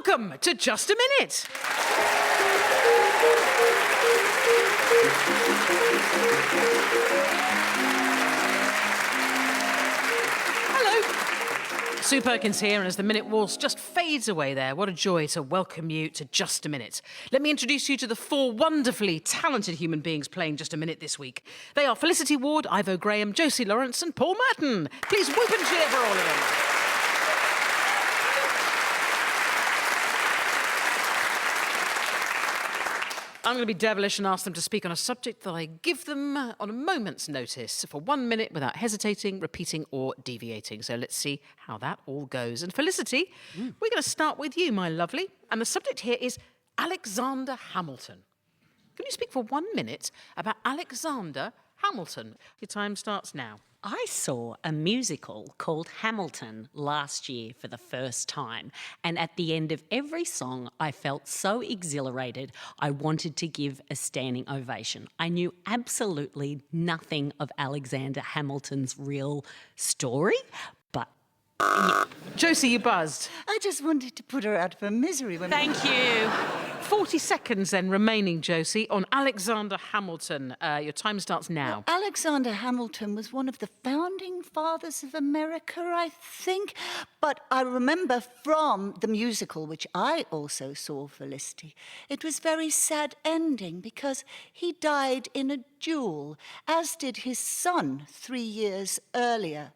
Welcome to Just a Minute. Hello. Sue Perkins here, and as the minute waltz just fades away there, what a joy to welcome you to Just a Minute. Let me introduce you to the four wonderfully talented human beings playing Just a Minute this week. They are Felicity Ward, Ivo Graham, Josie Lawrence and Paul Merton. Please whoop and cheer for all of them. I'm going to be devilish and ask them to speak on a subject that I give them on a moment's notice for 1 minute without hesitating, repeating or deviating. So let's see how that all goes. And Felicity, we're going to start with you, my lovely. And the subject here is Alexander Hamilton. Can you speak for 1 minute about Alexander Hamilton? Your time starts now. I saw a musical called Hamilton last year for the first time, and at the end of every song I felt so exhilarated I wanted to give a standing ovation. I knew absolutely nothing of Alexander Hamilton's real story, but yeah. Josie, you buzzed. I just wanted to put her out of her misery. Thank you. 40 seconds then remaining, Josie, on Alexander Hamilton. Your time starts now. Alexander Hamilton was one of the founding fathers of America, I think. But I remember from the musical, which I also saw, Felicity, it was very sad ending because he died in a duel, as did his son 3 years earlier.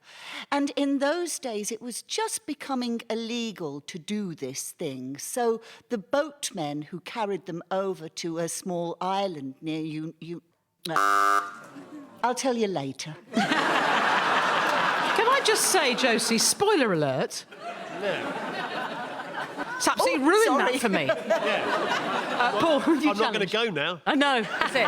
And in those days, it was just becoming illegal to do this thing. So the boatmen who carried them over to a small island near I'll tell you later. Can I just say, Josie, spoiler alert. It's absolutely ruined that for me. Paul, you challenged. I'm not going to go now. I know, that's it.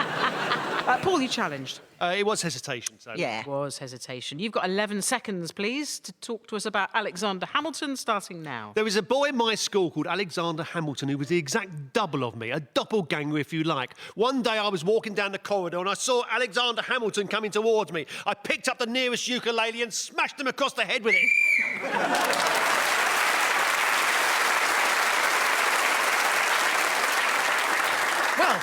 Paul, you challenged. It was hesitation, so... Yeah. It was hesitation. You've got 11 seconds, please, to talk to us about Alexander Hamilton, starting now. There was a boy in my school called Alexander Hamilton who was the exact double of me, a doppelganger, if you like. One day I was walking down the corridor and I saw Alexander Hamilton coming towards me. I picked up the nearest ukulele and smashed him across the head with it. Well,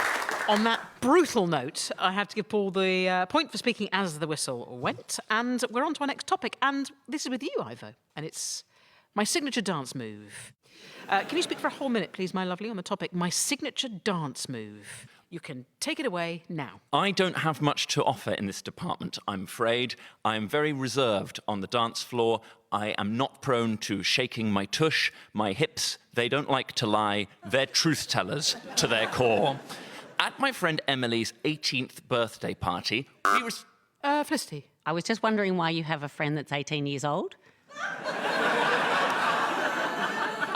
on that brutal note, I have to give Paul the point for speaking as the whistle went. And we're on to our next topic. And this is with you, Ivo. And it's my signature dance move. Can you speak for a whole minute, please, my lovely, on the topic, my signature dance move? You can take it away now. I don't have much to offer in this department, I'm afraid. I'm very reserved on the dance floor. I am not prone to shaking my tush. My hips, they don't like to lie. They're truth-tellers to their core. At my friend Emily's 18th birthday party, we were... Felicity. I was just wondering why you have a friend that's 18 years old.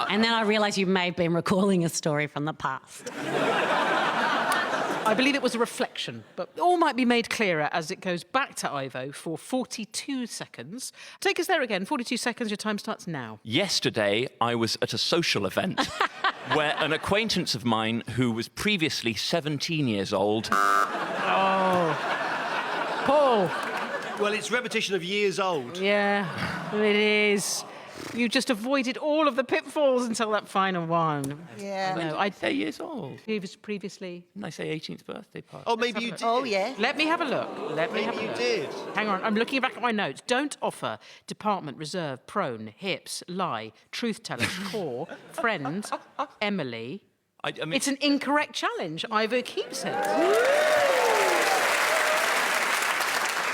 And then I realised you may have been recalling a story from the past. I believe it was a reflection, but all might be made clearer as it goes back to Ivo for 42 seconds. Take us there again. 42 seconds, your time starts now. Yesterday, I was at a social event where an acquaintance of mine who was previously 17 years old... Oh. Paul. Well, it's repetition of years old. Yeah, it is. You just avoided all of the pitfalls until that final one. Yeah. No, I Say years old. previously... Didn't I say 18th birthday party? Oh, maybe you did. Oh, yeah. Let me have a look. Maybe you did. Hang on, I'm looking back at my notes. Don't offer, department, reserve, prone, hips, lie, truth tellers, core, friend, Emily. I mean, It's an incorrect challenge. Ivo keeps it.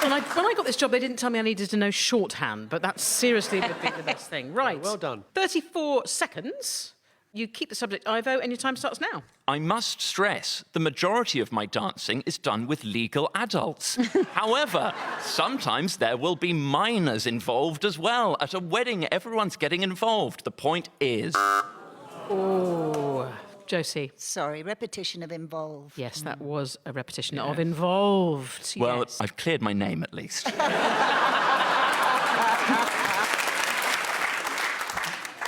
When I got this job, they didn't tell me I needed to know shorthand, but that seriously would be the best thing. Right. Well done. 34 seconds. You keep the subject, Ivo, and your time starts now. I must stress, the majority of my dancing is done with legal adults. However, sometimes there will be minors involved as well. At a wedding, everyone's getting involved. The point is... Oh, Josie. Sorry, repetition of involved. Yes, that was a repetition of involved. Well, yes. I've cleared my name at least.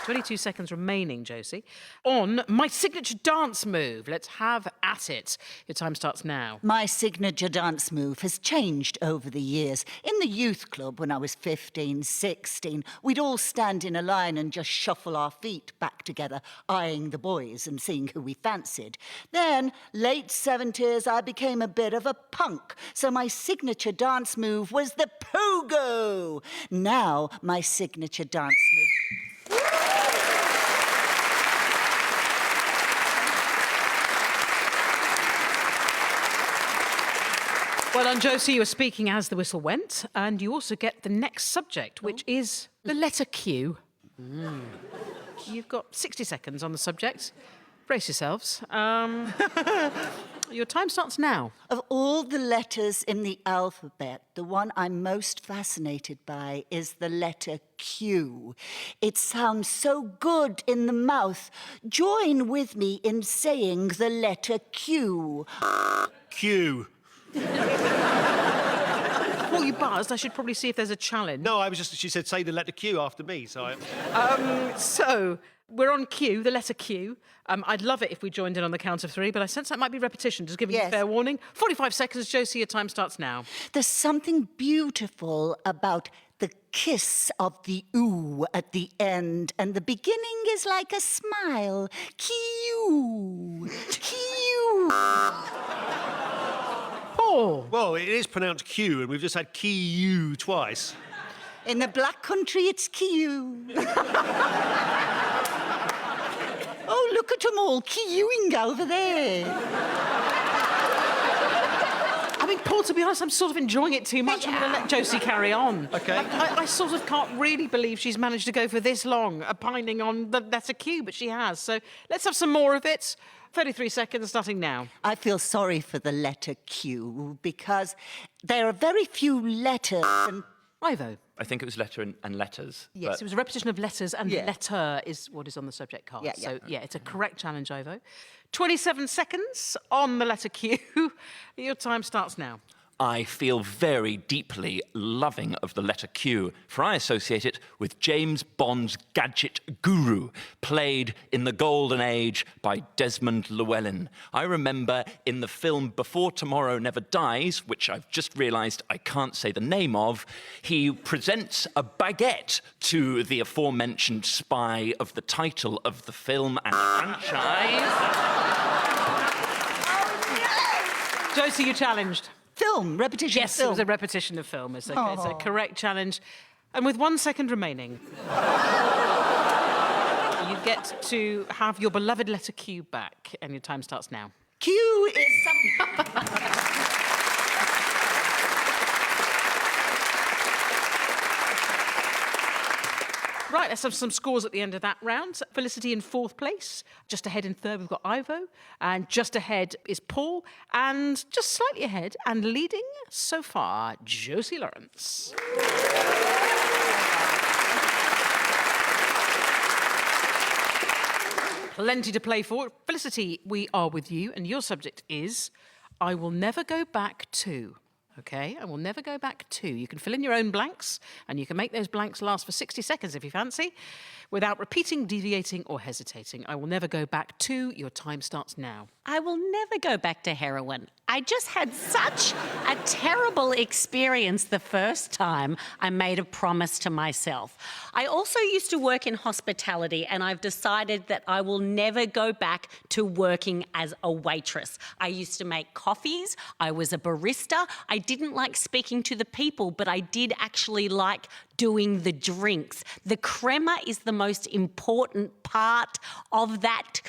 22 seconds remaining, Josie. On my signature dance move. Let's have at it. Your time starts now. My signature dance move has changed over the years. In the youth club, when I was 15, 16, we'd all stand in a line and just shuffle our feet back together, eyeing the boys and seeing who we fancied. Then, late 70s, I became a bit of a punk, so my signature dance move was the pogo. Now, my signature dance move... Well done, Josie. You were speaking as the whistle went, and you also get the next subject, which is the letter Q. You've got 60 seconds on the subject. Brace yourselves. Your time starts now. Of all the letters in the alphabet, the one I'm most fascinated by is the letter Q. It sounds so good in the mouth. Join with me in saying the letter Q. Q. Well, you buzzed. I should probably see if there's a challenge. No, she said say the letter Q after me, so I... So, we're on Q, the letter Q. I'd love it if we joined in on the count of three, but I sense that might be repetition, just giving you Yes. fair warning. 45 seconds, Josie, your time starts now. There's something beautiful about the kiss of the ooh at the end, and the beginning is like a smile. Q. Q. Paul. Well, it is pronounced Q, and we've just had Q twice. In the black country, it's Q. Oh, look at them all queuing over there. I mean, Paul, to be honest, I'm sort of enjoying it too much. I'm going to let Josie carry on. OK. I sort of can't really believe she's managed to go for this long, opining on the letter Q, but she has. So let's have some more of it. 33 seconds, starting now. I feel sorry for the letter Q because there are very few letters and... Ivo. I think it was letter and letters. Yes, but it was a repetition of letters, and Yeah. letter is what is on the subject card. Yeah, So, yeah, it's a correct challenge, Ivo. 27 seconds on the letter Q. Your time starts now. I feel very deeply loving of the letter Q, for I associate it with James Bond's gadget guru, played in the golden age by Desmond Llewellyn. I remember in the film Before Tomorrow Never Dies, which I've just realised I can't say the name of, he presents a baguette to the aforementioned spy of the title of the film and franchise. Josie, you challenged. Film, repetition Yes, film. it was a repetition of film. It's a correct challenge. And with 1 second remaining, you get to have your beloved letter Q back, and your time starts now. Q is something... Right, let's have some scores at the end of that round. Felicity in fourth place. Just ahead in third, we've got Ivo. And just ahead is Paul. And just slightly ahead and leading so far, Josie Lawrence. Plenty to play for. Felicity, we are with you, and your subject is I will never go back to. OK, I will never go back to. You can fill in your own blanks, and you can make those blanks last for 60 seconds if you fancy, without repeating, deviating, or hesitating. I will never go back to. Your time starts now. I will never go back to heroin. I just had such a terrible experience the first time I made a promise to myself. I also used to work in hospitality, and I've decided that I will never go back to working as a waitress. I used to make coffees. I was a barista. I didn't like speaking to the people, but I did actually like doing the drinks. The crema is the most important part of that.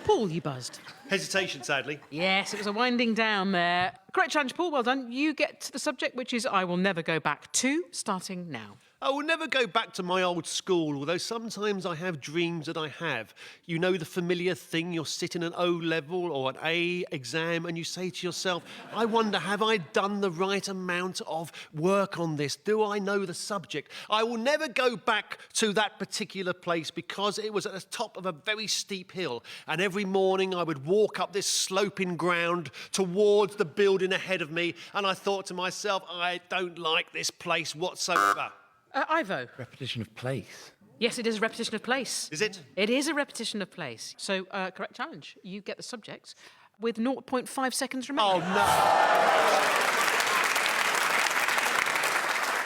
Paul, you buzzed. Hesitation, sadly. Yes, it was a winding down there. Correct challenge, Paul, well done. You get to the subject, which is I will never go back to, starting now. I will never go back to my old school, although sometimes I have dreams that I have. You know the familiar thing, you're sitting an O level or an A exam and you say to yourself, I wonder, have I done the right amount of work on this? Do I know the subject? I will never go back to that particular place because it was at the top of a very steep hill, and every morning I would walk up this sloping ground towards the building ahead of me, and I thought to myself, I don't like this place whatsoever. Ivo. Repetition of place. Yes, it is a repetition of place. Is it? It is a repetition of place. So, correct challenge. You get the subject with 0.5 seconds remaining. Oh,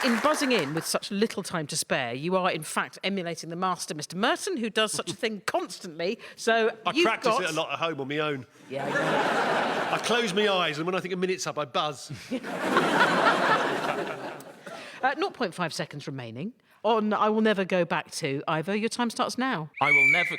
no. In buzzing in with such little time to spare, you are in fact emulating the master, Mr. Merton, who does such a thing constantly. So I practice it a lot at home on my own. Yeah, I know. I close my eyes, and when I think a minute's up, I buzz. 0.5 seconds remaining. On I Will Never Go Back To. Ivo, your time starts now. I will never...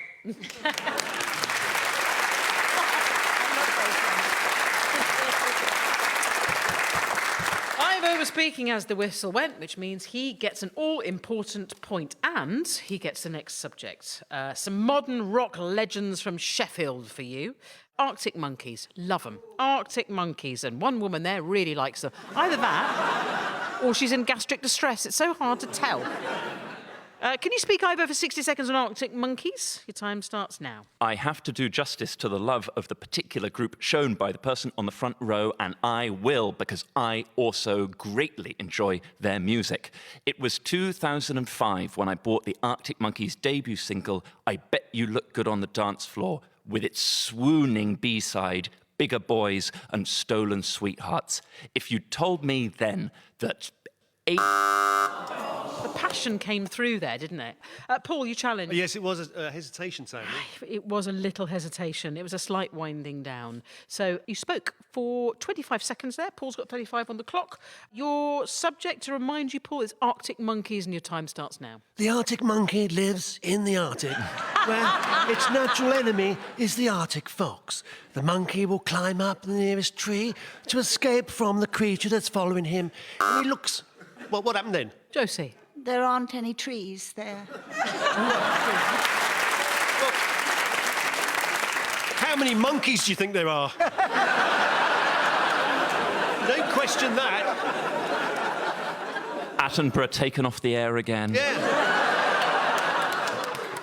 Ivo was speaking as the whistle went, which means he gets an all-important point, and he gets the next subject. Some modern rock legends from Sheffield for you. Arctic Monkeys, love them. Arctic Monkeys, and one woman there really likes them. Either that, or she's in gastric distress. It's so hard to tell. Can you speak, Ivo, for 60 seconds on Arctic Monkeys? Your time starts now. I have to do justice to the love of the particular group shown by the person on the front row, and I will, because I also greatly enjoy their music. It was 2005 when I bought the Arctic Monkeys' debut single, I Bet You Look Good on the Dance Floor, with its swooning B-side, Bigger Boys and Stolen Sweethearts. If you'd told me then that... The passion came through there, didn't it? Paul, you challenged. Yes, it was a hesitation, Sammy. It was a little hesitation. It was a slight winding down. So you spoke for 25 seconds there. Paul's got 35 on the clock. Your subject, to remind you, Paul, is Arctic Monkeys, and your time starts now. The Arctic monkey lives in the Arctic, where its natural enemy is the Arctic fox. The monkey will climb up the nearest tree to escape from the creature that's following him. And he looks... Well, what happened then? Josie. There aren't any trees there. How many monkeys do you think there are? Don't question that. Attenborough taken off the air again. Yeah.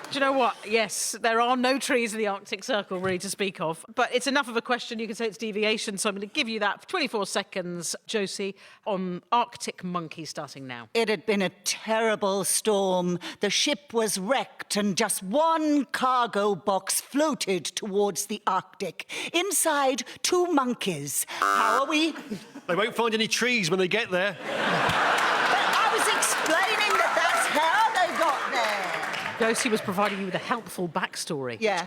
Do you know what? Yes, there are no trees in the Arctic Circle really to speak of, but it's enough of a question. You can say it's deviation, so I'm going to give you that for 24 seconds, Josie, on Arctic Monkeys starting now. It had been a terrible storm. The ship was wrecked and just one cargo box floated towards the Arctic. Inside, 2 monkeys. How are we? They won't find any trees when they get there. I was explaining that that's how they got there. Josie was providing you with a helpful backstory. Yeah.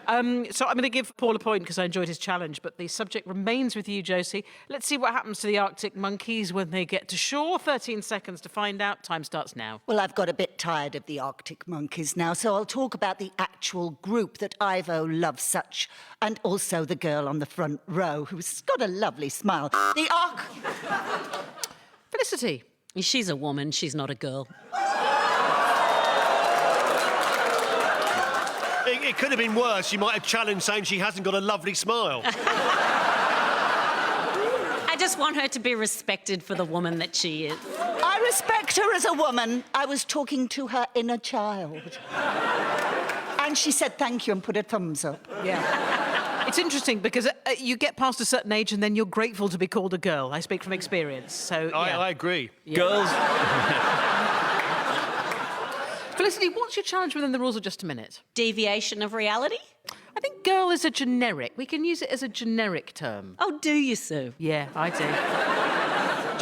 So I'm going to give Paul a point because I enjoyed his challenge, but the subject remains with you, Josie. Let's see what happens to the Arctic Monkeys when they get to shore. 13 seconds to find out. Time starts now. Well, I've got a bit tired of the Arctic Monkeys now, so I'll talk about the actual group that Ivo loves such, and also the girl on the front row who's got a lovely smile. Felicity. She's a woman, she's not a girl. It could have been worse. She might have challenged saying she hasn't got a lovely smile. I just want her to be respected for the woman that she is. I respect her as a woman. I was talking to her inner child. And she said thank you and put a thumbs up. Yeah. It's interesting because you get past a certain age and then you're grateful to be called a girl. I speak from experience. So yeah. I agree. Yeah. Girls... Felicity, what's your challenge within the rules of just a minute? Deviation of reality? I think girl is a generic. We can use it as a generic term. Oh, do you, Sue? Yeah, I do. Do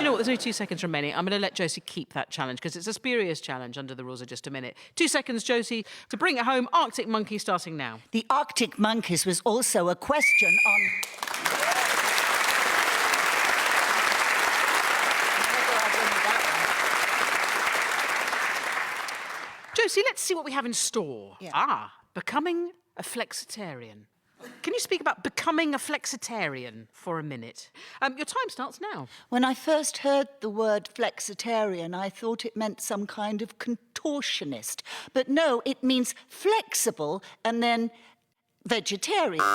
you know what? There's only 2 seconds remaining. I'm going to let Josie keep that challenge because it's a spurious challenge under the rules of just a minute. 2 seconds, Josie, to bring it home. Arctic Monkey starting now. The Arctic Monkeys was also a question on... Josie, let's see what we have in store. Yeah. Becoming a Flexitarian. Can you speak about becoming a Flexitarian for a minute? Your time starts now. When I first heard the word flexitarian, I thought it meant some kind of contortionist. But no, it means flexible and then vegetarian.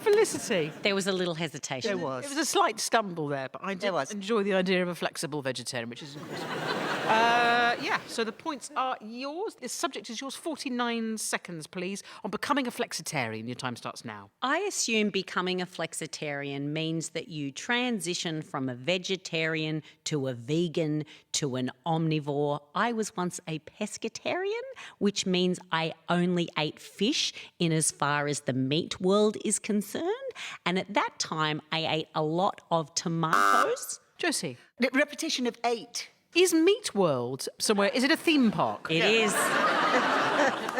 Felicity. There was a little hesitation. There was. It was a slight stumble there, but I did There was. enjoy the idea of a flexible vegetarian, which is impossible. Yeah, so the points are yours. The subject is yours. 49 seconds, please, on becoming a flexitarian. Your time starts now. I assume becoming a flexitarian means that you transition from a vegetarian to a vegan to an omnivore. I was once a pescatarian, which means I only ate fish in as far as the meat world is concerned. And at that time, I ate a lot of tomatoes. Josie, The repetition of 8. is Meat World somewhere? Is it a theme park? It is.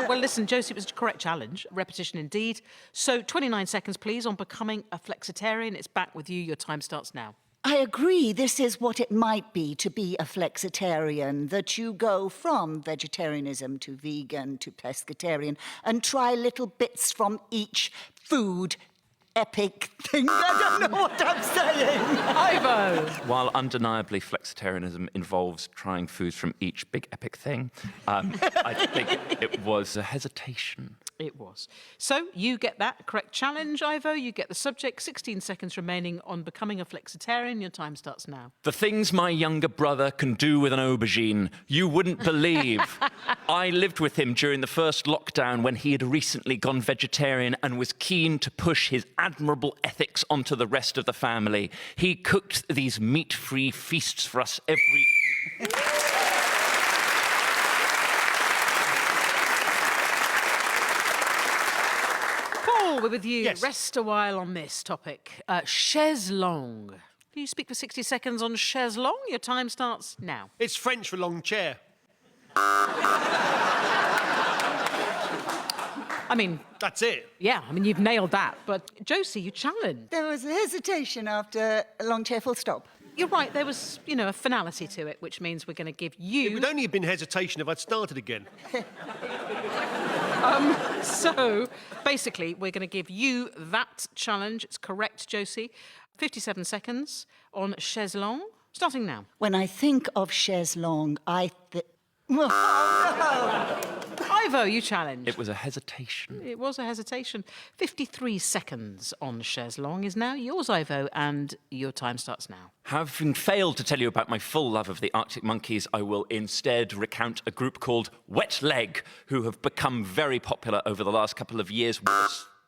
Well, listen, Josie, it was a correct challenge. Repetition indeed. So 29 seconds, please, on becoming a flexitarian. It's back with you. Your time starts now. I agree this is what it might be to be a flexitarian, that you go from vegetarianism to vegan to pescatarian and try little bits from each food epic thing. I don't know what I'm saying. Ivo! While undeniably flexitarianism involves trying foods from each big epic thing, I think it was a hesitation. It was. So you get that correct challenge, Ivo. You get the subject. 16 seconds remaining on becoming a flexitarian. Your time starts now. The things my younger brother can do with an aubergine, you wouldn't believe. I lived with him during the first lockdown when he had recently gone vegetarian and was keen to push his admirable ethics onto the rest of the family. He cooked these meat-free feasts for us every... Paul, we're with you. Yes. Rest a while on this topic. Chaise longue. Can you speak for 60 seconds on chaise longue? Your time starts now. It's French for long chair. I mean, That's it. yeah, I mean, you've nailed that. But Josie, you challenged. There was a hesitation after a long chair full stop. You're right, there was, a finality to it, which means we're going to give It you... would only have been hesitation if I'd started again. So, basically, we're going to give you that challenge. It's correct, Josie. 57 seconds on chaise longue, starting now. When I think of chaise longue, I think... Ivo, you challenge. It was a hesitation. It was a hesitation. 53 seconds on chaise longue is now yours, Ivo, and your time starts now. Having failed to tell you about my full love of the Arctic monkeys, I will instead recount a group called Wet Leg, who have become very popular over the last couple of years.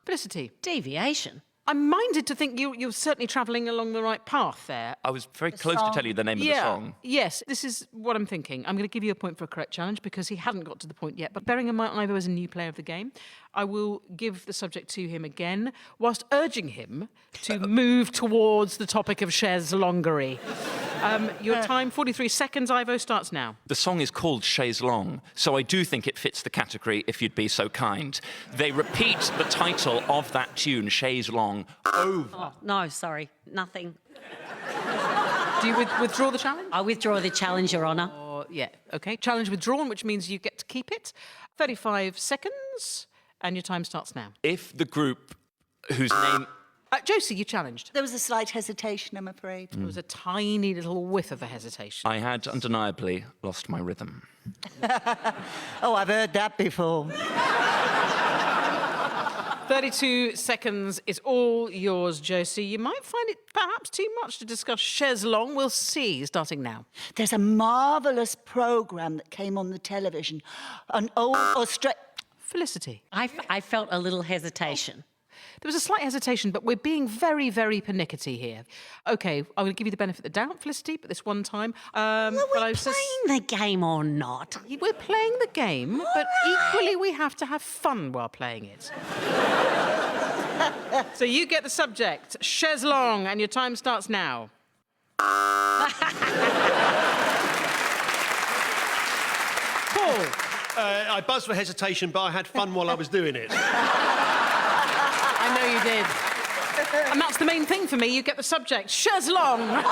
Felicity, Deviation. I'm minded to think you're certainly travelling along the right path there. I was very close to tell you the name of the song. Yes, this is what I'm thinking. I'm going to give you a point for a correct challenge because he hadn't got to the point yet. But bearing in mind Ivo is a new player of the game, I will give the subject to him again, whilst urging him to move towards the topic of chaise longuerie. Your time, 43 seconds, Ivo, starts now. The song is called Chaise Longue, so I do think it fits the category, if you'd be so kind. They repeat the title of that tune, Chaise Longue, over. Oh, no, sorry, nothing. Do you withdraw the challenge? I withdraw the challenge, Your Honour. Yeah, OK. Challenge withdrawn, which means you get to keep it. 35 seconds, and your time starts now. If the group whose name... Josie, you challenged. There was a slight hesitation, I'm afraid. There was a tiny little whiff of a hesitation. I had undeniably lost my rhythm. Oh, I've heard that before. 32 seconds is all yours, Josie. You might find it perhaps too much to discuss chaise longue. We'll see, starting now. There's a marvellous programme that came on the television. An old Australian... Felicity. I felt a little hesitation. There was a slight hesitation, but we're being very, very pernickety here. OK, I'm going to give you the benefit of the doubt, Felicity, but this one time... Are we playing the game or not? We're playing the game, but equally we have to have fun while playing it. So you get the subject, chaise longue, and your time starts now. Paul. I buzzed for hesitation, but I had fun while I was doing it. I know you did. And that's the main thing for me. You get the subject, chaise longue.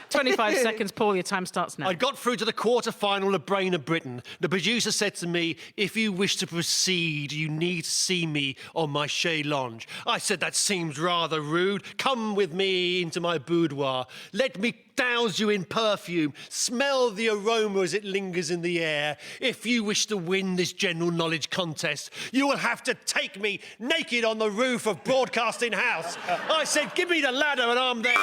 25 seconds, Paul. Your time starts now. I got through to the quarter-final of Brain of Britain. The producer said to me, if you wish to proceed, you need to see me on my chaise longue. I said, that seems rather rude. Come with me into my boudoir. Let me douse you in perfume. Smell the aroma as it lingers in the air. If you wish to win this general knowledge contest, you will have to take me naked on the roof of Broadcasting House. I said, give me the ladder and I'm there.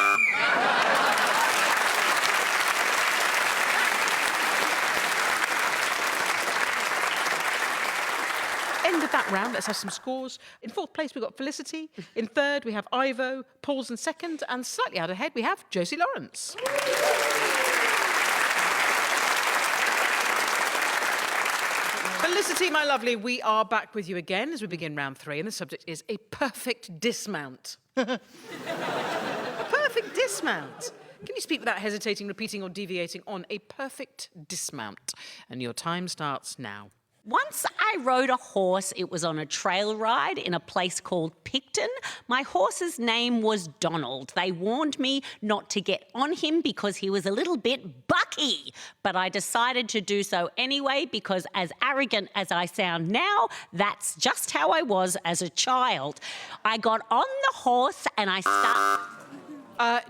end of that round, let's have some scores. In fourth place, we've got Felicity. In third, we have Ivo. Paul's in second. And slightly out ahead, we have Josie Lawrence. Felicity, my lovely, we are back with you again as we begin round 3, and the subject is a perfect dismount. A perfect dismount. Can you speak without hesitating, repeating or deviating on a perfect dismount? And your time starts now. Once I rode a horse. It was on a trail ride in a place called Picton. My horse's name was Donald. They warned me not to get on him because he was a little bit bucky. But I decided to do so anyway because, as arrogant as I sound now, that's just how I was as a child. I got on the horse and I started...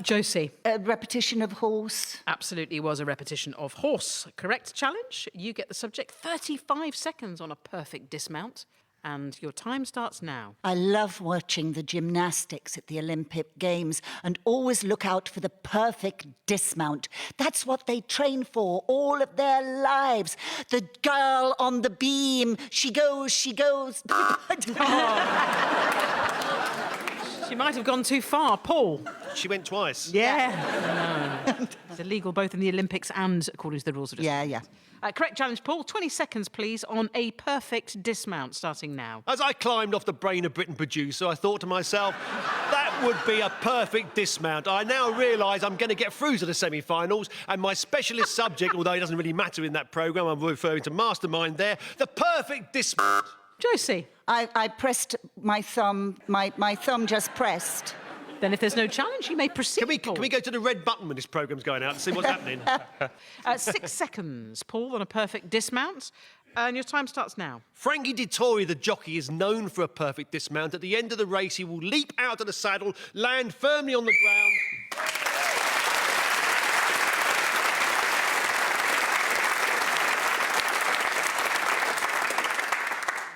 Josie. A repetition of horse. Absolutely was a repetition of horse. Correct challenge. You get the subject 35 seconds on a perfect dismount. And your time starts now. I love watching the gymnastics at the Olympic Games and always look out for the perfect dismount. That's what they train for all of their lives. The girl on the beam, she goes. She might have gone too far. Paul. She went twice. Yeah. No. It's illegal both in the Olympics and according to the rules of dismount. Yeah. Correct challenge, Paul. 20 seconds, please, on a perfect dismount, starting now. As I climbed off the Brain of Britain producer, I thought to myself, that would be a perfect dismount. I now realise I'm going to get through to the semi-finals, and my specialist subject, although it doesn't really matter in that programme, I'm referring to Mastermind there, the perfect dismount. Josie. I pressed my thumb. My thumb just pressed. Then if there's no challenge, you may proceed, Can we go to the red button when this programme's going out and see what's happening? 6 seconds, Paul, on a perfect dismount. And your time starts now. Frankie Dettori, the jockey, is known for a perfect dismount. At the end of the race, he will leap out of the saddle, land firmly on the ground.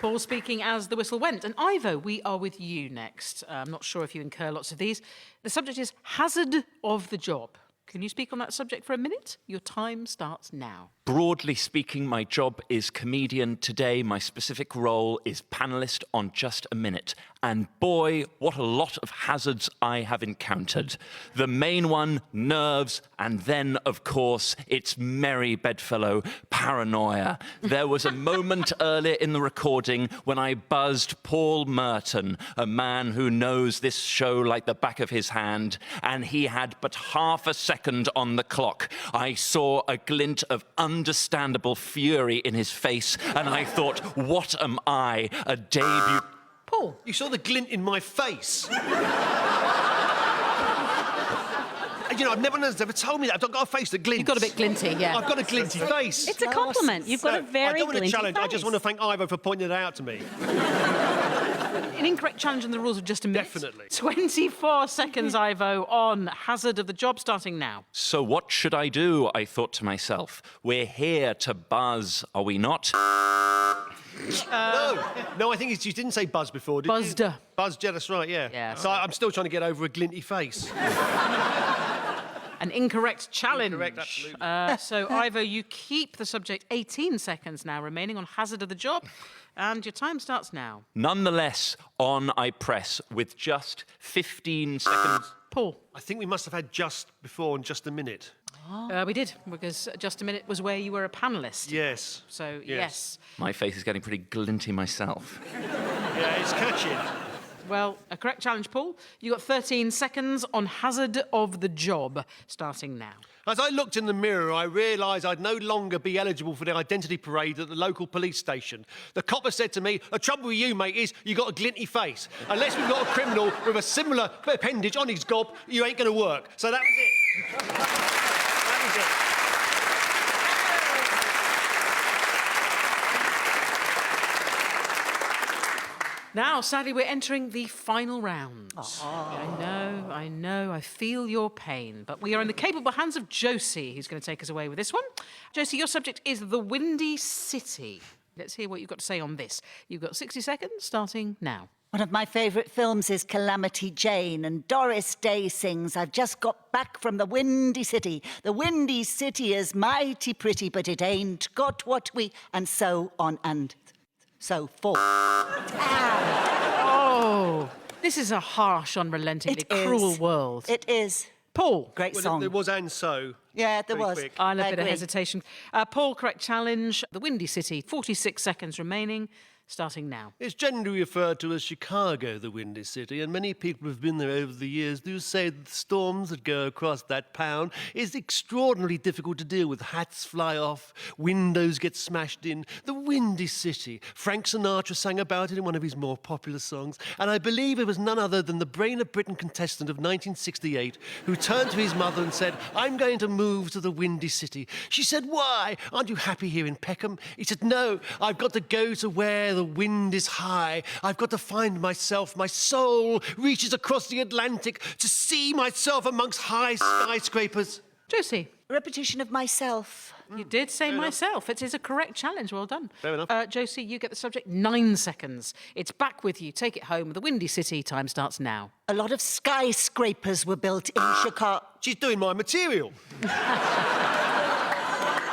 Paul speaking as the whistle went. And Ivo, we are with you next. I'm not sure if you incur lots of these. The subject is hazard of the job. Can you speak on that subject for a minute? Your time starts now. Broadly speaking, my job is comedian. Today, my specific role is panellist on Just a Minute. And boy, what a lot of hazards I have encountered. The main one, nerves, and then, of course, it's merry bedfellow, paranoia. There was a moment earlier in the recording when I buzzed Paul Merton, a man who knows this show like the back of his hand, and he had but half a second on the clock. I saw a glint of understandable fury in his face, and I thought, what am I, a debut... Paul. You saw the glint in my face. You know, no one's ever told me that. I've got a face that glints. You've got a bit glinty, yeah. I've got a glinty face. It's a compliment. You've got a very I don't want glinty to challenge. face. I just want to thank Ivo for pointing it out to me. An incorrect challenge on the rules of Just a Minute. Definitely. 24 seconds, Ivo, on hazard of the job, starting now. So what should I do? I thought to myself. We're here to buzz, are we not? No, I think you didn't say buzz before, did Buzzed. you? Buzzed, yeah, that's right, yeah. Yeah. So I'm still trying to get over a glinty face. An incorrect challenge. Incorrect, absolutely. So, Ivo, you keep the subject 18 seconds now remaining on hazard of the job, and your time starts now. Nonetheless, on I press with just 15 seconds. Paul. I think we must have had just before and just a minute. We did, because Just a Minute was where you were a panellist. Yes. So, yes. My face is getting pretty glinty myself. Yeah, it's catching. Well, a correct challenge, Paul. You got 13 seconds on hazard of the job, starting now. As I looked in the mirror, I realised I'd no longer be eligible for the identity parade at the local police station. The copper said to me, the trouble with you, mate, is you got a glinty face. Unless we've got a criminal with a similar appendage on his gob, you ain't going to work. So that was it. That was it. Now, sadly, we're entering the final round. I know, I feel your pain. But we are in the capable hands of Josie, who's going to take us away with this one. Josie, your subject is the Windy City. Let's hear what you've got to say on this. You've got 60 seconds, starting now. One of my favourite films is Calamity Jane, and Doris Day sings, I've just got back from the Windy City. The Windy City is mighty pretty, but it ain't got what we... And so on and So 4. Oh, this is a harsh, unrelentingly cruel world. It is. Paul. Great Well, song. there was and so. Yeah, there Very was. quick. I love a bit of agree. hesitation. Paul, correct challenge. The Windy City, 46 seconds remaining, starting now. It's generally referred to as Chicago, the Windy City, and many people who have been there over the years do say that the storms that go across that town is extraordinarily difficult to deal with. Hats fly off, windows get smashed in. The Windy City. Frank Sinatra sang about it in one of his more popular songs, and I believe it was none other than the Brain of Britain contestant of 1968 who turned to his mother and said, "I'm going to move to the Windy City." She said, "Why? Aren't you happy here in Peckham?" He said, "No, I've got to go to where the wind is high. I've got to find myself. My soul reaches across the Atlantic to see myself amongst high skyscrapers." Josie. Repetition of myself. You did say myself. It is a correct challenge. Well done. Fair enough. Josie, you get the subject. 9 seconds. It's back with you. Take it home. The Windy City. Time starts now. A lot of skyscrapers were built in Chicago. She's doing my material.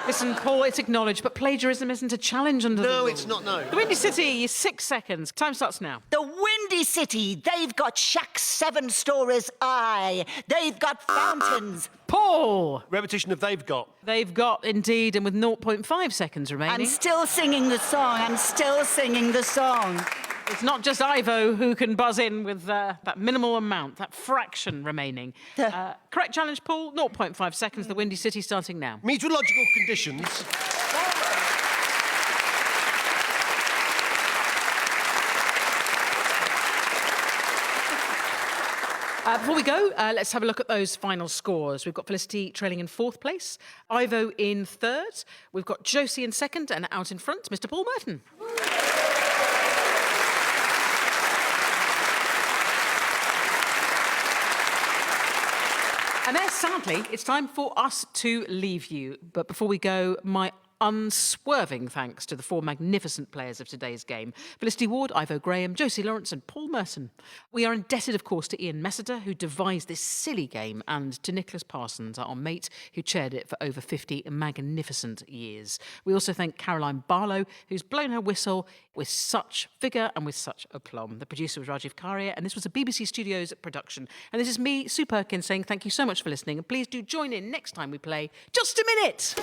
Listen, Paul, it's acknowledged, but plagiarism isn't a challenge under the No, rules. it's not, no. The Windy City, 6 seconds. Time starts now. The Windy City, they've got shacks 7 stories high. They've got fountains. Paul! Repetition of they've got. They've got, indeed, and with 0.5 seconds I'm remaining. still singing the song. I'm still singing the song. It's not just Ivo who can buzz in with that minimal amount, that fraction remaining. Correct challenge, Paul. 0.5 seconds. The Windy City starting now. Meteorological conditions. Before we go, let's have a look at those final scores. We've got Felicity trailing in 4th place, Ivo in 3rd, we've got Josie in 2nd, and out in front, Mr. Paul Merton. And there, sadly, it's time for us to leave you. But before we go, my unswerving thanks to the 4 magnificent players of today's game: Felicity Ward, Ivo Graham, Josie Lawrence and Paul Merton. We are indebted, of course, to Ian Messiter, who devised this silly game, and to Nicholas Parsons, our mate, who chaired it for over 50 magnificent years. We also thank Caroline Barlow, who's blown her whistle with such vigour and with such aplomb. The producer was Rajiv Karia, and this was a BBC Studios production. And this is me, Sue Perkins, saying thank you so much for listening, and please do join in next time we play Just a Minute!